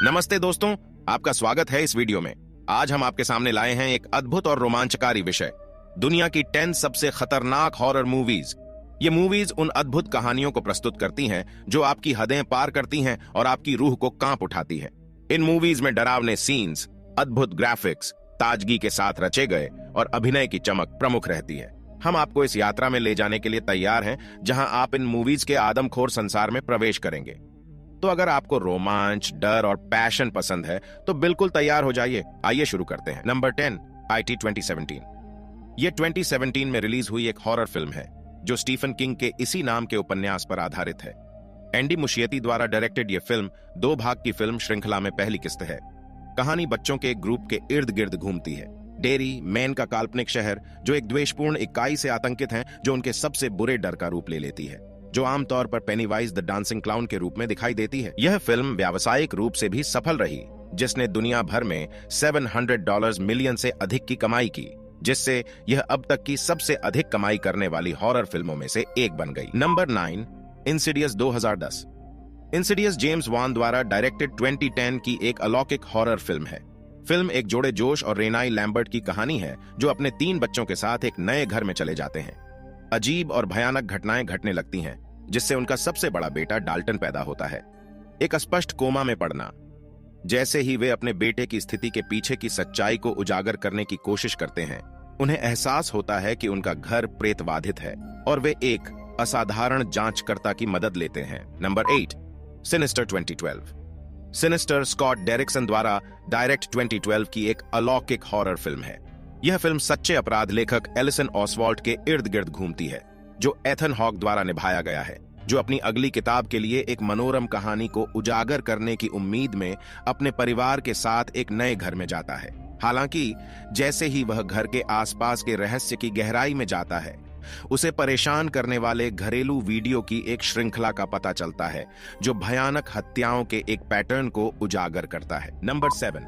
नमस्ते दोस्तों, आपका स्वागत है इस वीडियो में। आज हम आपके सामने लाए हैं एक अद्भुत और रोमांचकारी विषय, दुनिया की 10 सबसे खतरनाक हॉरर मूवीज। ये मूवीज उन अद्भुत कहानियों को प्रस्तुत करती हैं जो आपकी हदें पार करती हैं और आपकी रूह को कांप उठाती हैं। इन मूवीज में डरावने सीन्स, अद्भुत ग्राफिक्स, ताजगी के साथ रचे गए और अभिनय की चमक प्रमुख रहती है। हम आपको इस यात्रा में ले जाने के लिए तैयार हैं, जहां आप इन मूवीज के आदमखोर संसार में प्रवेश करेंगे। तो अगर आपको रोमांच, डर और पैशन पसंद है तो बिल्कुल तैयार हो जाइए। आइए शुरू करते हैं। Number 10, IT 2017। यह 2017 में रिलीज हुई एक हॉरर फिल्म है जो स्टीफन किंग के इसी नाम के उपन्यास पर आधारित है। एंडी मुशियती द्वारा डायरेक्टेड यह फिल्म 2 भाग की फिल्म श्रृंखला में पहली किस्त है। कहानी बच्चों के एक ग्रुप के इर्द गिर्द घूमती है। डेरी, मैन का काल्पनिक शहर, जो एक द्वेषपूर्ण इकाई से आतंकित है जो उनके सबसे बुरे डर का रूप ले लेती है, जो आमतौर पर पेनीवाइज द डांसिंग क्लाउन के रूप में दिखाई देती है। यह फिल्म व्यावसायिक रूप से भी सफल रही, जिसने दुनिया भर में $700 मिलियन से अधिक की कमाई की, जिससे यह अब तक की सबसे अधिक कमाई करने वाली हॉरर फिल्मों में से एक बन गई। Number 9, Insidious 2010। इंसिडियस जेम्स वान द्वारा डायरेक्टेड 2010 की एक अलौकिक हॉरर फिल्म है। फिल्म एक जोड़े जोश और रेनाई लैम्बर्ट की कहानी है जो अपने 3 बच्चों के साथ एक नए घर में चले जाते हैं। अजीब और भयानक घटनाएं घटने लगती हैं, जिससे उनका सबसे बड़ा बेटा डाल्टन पैदा होता है। एक अस्पष्ट कोमा में पड़ना। जैसे ही वे अपने बेटे की स्थिति के पीछे की सच्चाई को उजागर करने की कोशिश करते हैं, उन्हें एहसास होता है कि उनका घर प्रेतबाधित है और वे एक असाधारण जांचकर्ता की मदद लेते हैं। Number 8, sinister 2012। सिनिस्टर स्कॉट डेरिक्सन द्वारा डायरेक्ट 2012 की एक अलौकिक हॉरर फिल्म है। यह फिल्म सच्चे अपराध लेखक एलिसन ऑसवाल्ड के इर्द गिर्द घूमती है, जो एथन हॉक द्वारा निभाया गया है, जो अपनी अगली किताब के लिए एक मनोरम कहानी को उजागर करने की उम्मीद में अपने परिवार के साथ एक नए घर में जाता है। हालांकि जैसे ही वह घर के आसपास के रहस्य की गहराई में जाता है, उसे परेशान करने वाले घरेलू वीडियो की एक श्रृंखला का पता चलता है, जो भयानक हत्याओं के एक पैटर्न को उजागर करता है। Number 7,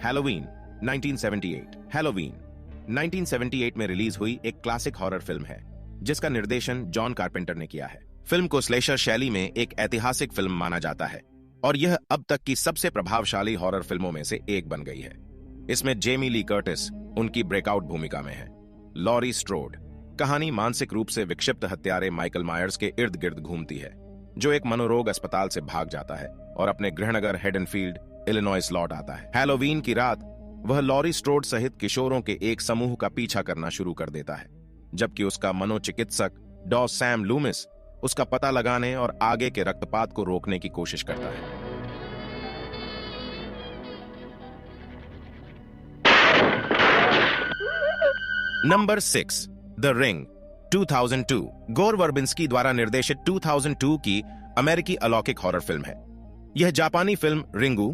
Halloween 1978। हैलोवीन 1978 में रिलीज हुई एक क्लासिक हॉरर फिल्म है, जिसका निर्देशन जॉन कारपेंटर ने किया है। फिल्म को स्लेशर शैली में एक ऐतिहासिक फिल्म माना जाता है और यह अब तक की सबसे प्रभावशाली हॉरर फिल्मों में से एक बन गई है। इसमें जेमी ली कर्टिस उनकी ब्रेकआउट भूमिका में है। Laurie Strode. कहानी मानसिक रूप से विक्षिप्त हत्यारे माइकल मायर्स के इर्द गिर्द घूमती है, जो एक मनोरोग अस्पताल से भाग जाता है और अपने गृहनगर हेडनफील्ड, इलिनॉइस लौट आता है। हैलोवीन की रात वह लॉरी स्ट्रोड सहित किशोरों के एक समूह का पीछा करना शुरू कर देता है, जबकि उसका मनोचिकित्सक डॉ सैम लूमिस उसका पता लगाने और आगे के रक्तपात को रोकने की कोशिश करता है। Number 6, the ring 2002। गोर वर्बिंस्की द्वारा निर्देशित 2002 की अमेरिकी अलौकिक हॉरर फिल्म है। यह जापानी फिल्म रिंगू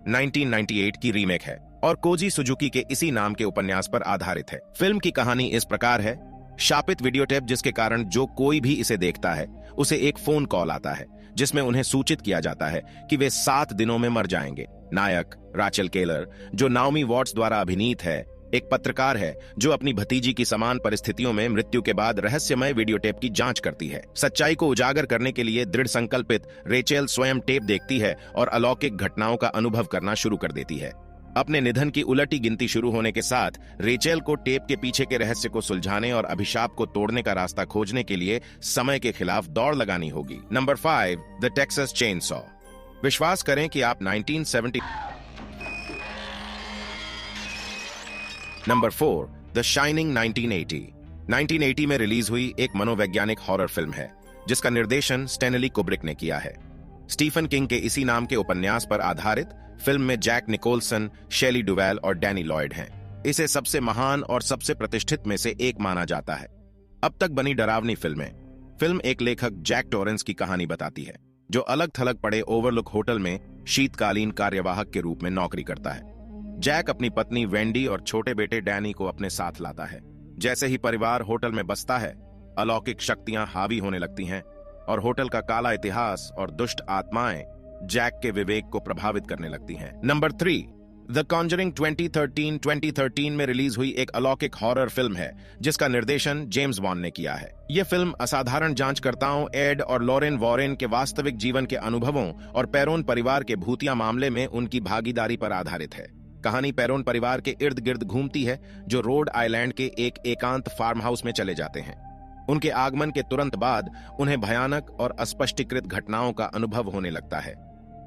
1998 की रीमेक है और कोजी सुजुकी के इसी नाम के उपन्यास पर आधारित है। फिल्म की कहानी इस प्रकार है। शापित वीडियोटेप जिसके कारण जो कोई भी इसे देखता है, उसे एक फोन कॉल आता है जिसमें उन्हें सूचित किया जाता है कि वे 7 दिनों में मर जाएंगे। नायक राचेल केलर, जो नाओमी वॉट्स द्वारा अभिनीत है, एक पत्रकार है जो अपनी भतीजी की समान परिस्थितियों में मृत्यु के बाद रहस्यमय वीडियोटेप की जांच करती है। सच्चाई को उजागर करने के लिए दृढ़ संकल्पित रेचेल स्वयं टेप देखती है और अलौकिक घटनाओं का अनुभव करना शुरू कर देती है। अपने निधन की उलटी गिनती शुरू होने के साथ रेचेल को टेप के पीछे के रहस्य को सुलझाने और अभिशाप को तोड़ने का रास्ता खोजने के लिए समय के खिलाफ दौड़ लगानी होगी। Number 5, the Texas chainsaw. विश्वास करें कि आप 1970। Number 4, the shining 1980। 1980 में रिलीज हुई एक मनोवैज्ञानिक हॉरर फिल्म है, जिसका निर्देशन स्टैनली कुब्रिक ने किया है। स्टीफन किंग के इसी नाम के उपन्यास पर आधारित फिल्म में जैक निकोलसन, शेली डुवेल और डैनी लॉयड हैं। इसे सबसे महान और सबसे प्रतिष्ठित में से एक माना जाता है। अब तक बनी डरावनी फिल्में। फिल्म एक लेखक जैक टॉरेंस की कहानी बताती है, जो अलग थलग पड़े ओवरलुक होटल में शीतकालीन कार्यवाहक के रूप में नौकरी करता है। जैक अपनी पत्नी वेंडी और छोटे बेटे डैनी को अपने साथ लाता है। जैसे ही परिवार होटल में बसता है, अलौकिक शक्तियां हावी होने लगती हैं और होटल का काला इतिहास और दुष्ट आत्माएं जैक के विवेक को प्रभावित करने लगती हैं। नंबर 3, द कॉन्जरिंग 2013 में रिलीज हुई एक अलौकिक हॉरर फिल्म है जिसका निर्देशन जेम्स वॉन ने किया है। यह फिल्म असाधारण जांचकर्ताओं एड और लॉरेन वॉरेन के वास्तविक जीवन के अनुभवों और पेरोन परिवार के भूतिया मामले में उनकी भागीदारी पर आधारित है। कहानी पेरोन परिवार के इर्द गिर्द घूमती है जो रोड आइलैंड के एक एकांत फार्म हाउस में चले जाते हैं। उनके आगमन के तुरंत बाद उन्हें भयानक और अस्पष्टीकृत घटनाओं का अनुभव होने लगता है।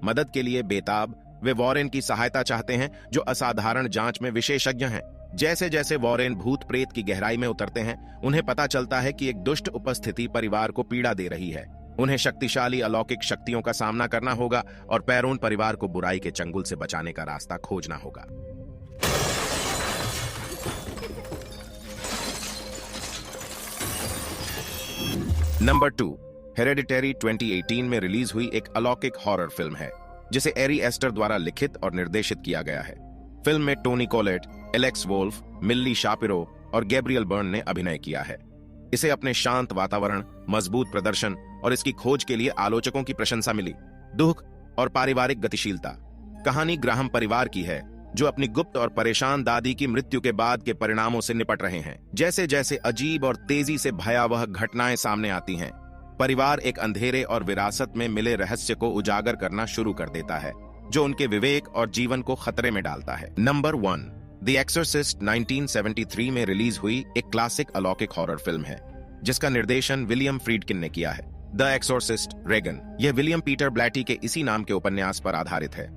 मदद के लिए बेताब वे वॉरेन की सहायता चाहते हैं जो असाधारण जांच में विशेषज्ञ हैं। जैसे जैसे वॉरेन भूत प्रेत की गहराई में उतरते हैं उन्हें पता चलता है कि एक दुष्ट उपस्थिति परिवार को पीड़ा दे रही है। उन्हें शक्तिशाली अलौकिक शक्तियों का सामना करना होगा और पेरोन परिवार को बुराई के चंगुल से बचाने का रास्ता खोजना होगा। नंबर 2, हेरेडिटरी 2018 में रिलीज हुई एक अलौकिक हॉरर फिल्म है जिसे एरी एस्टर द्वारा लिखित और निर्देशित किया गया है। फिल्म में टोनी कोलेट, एलेक्स वोल्फ, मिल्ली शापिरो और गैब्रियल बर्न ने अभिनय किया है। इसे अपने शांत वातावरण, मजबूत प्रदर्शन और इसकी खोज के लिए आलोचकों की प्रशंसा मिली। दुख और पारिवारिक गतिशीलता। कहानी ग्राहम परिवार की है जो अपनी गुप्त और परेशान दादी की मृत्यु के बाद के परिणामों से निपट रहे हैं। जैसे जैसे अजीब और तेजी से भयावह घटनाएं सामने आती हैं, परिवार एक अंधेरे और विरासत में मिले रहस्य को उजागर करना शुरू कर देता है जो उनके विवेक और जीवन को खतरे में डालता है। नंबर 1, द एक्सोर्सिस्ट 1973 में रिलीज हुई एक क्लासिक अलौकिक हॉरर फिल्म है जिसका निर्देशन विलियम फ्रीडकिन ने किया है। द एक्सोर्सिस्ट रेगन यह विलियम पीटर ब्लैटी के इसी नाम के उपन्यास पर आधारित है।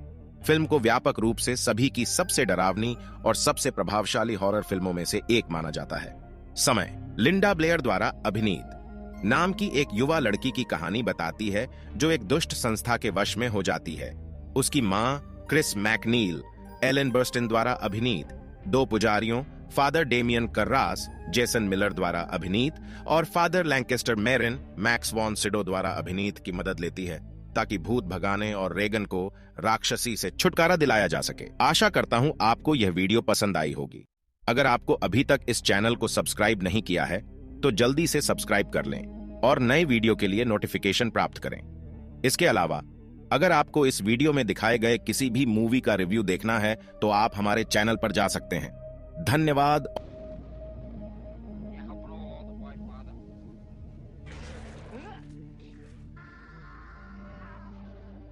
फिल्म को व्यापक रूप से सभी की सबसे डरावनी और सबसे प्रभावशाली हॉरर फिल्मों में से एक माना जाता है। समय लिंडा ब्लेयर द्वारा अभिनीत नाम की एक युवा लड़की की कहानी बताती है जो एक दुष्ट संस्था के वश में हो जाती है। उसकी मां क्रिस मैकनील, एलन बर्स्टिन द्वारा अभिनीत 2 पुजारियों Father Damien Karras, Jason Miller द्वारा अभिनीत और Father Lankester Merrin, Max von Sydow द्वारा अभिनीत की मदद लेती है ताकि भूत भगाने और रेगन को राक्षसी से छुटकारा दिलाया जा सके। आशा करता हूं आपको यह वीडियो पसंद आई होगी। अगर आपको अभी तक इस चैनल को सब्सक्राइब नहीं किया है तो जल्दी से सब्सक्राइब कर लें और नए वीडियो के लिए नोटिफिकेशन प्राप्त करें। इसके अलावा अगर आपको इस वीडियो में दिखाए गए किसी भी मूवी का रिव्यू देखना है तो आप हमारे चैनल पर जा सकते हैं। धन्यवाद।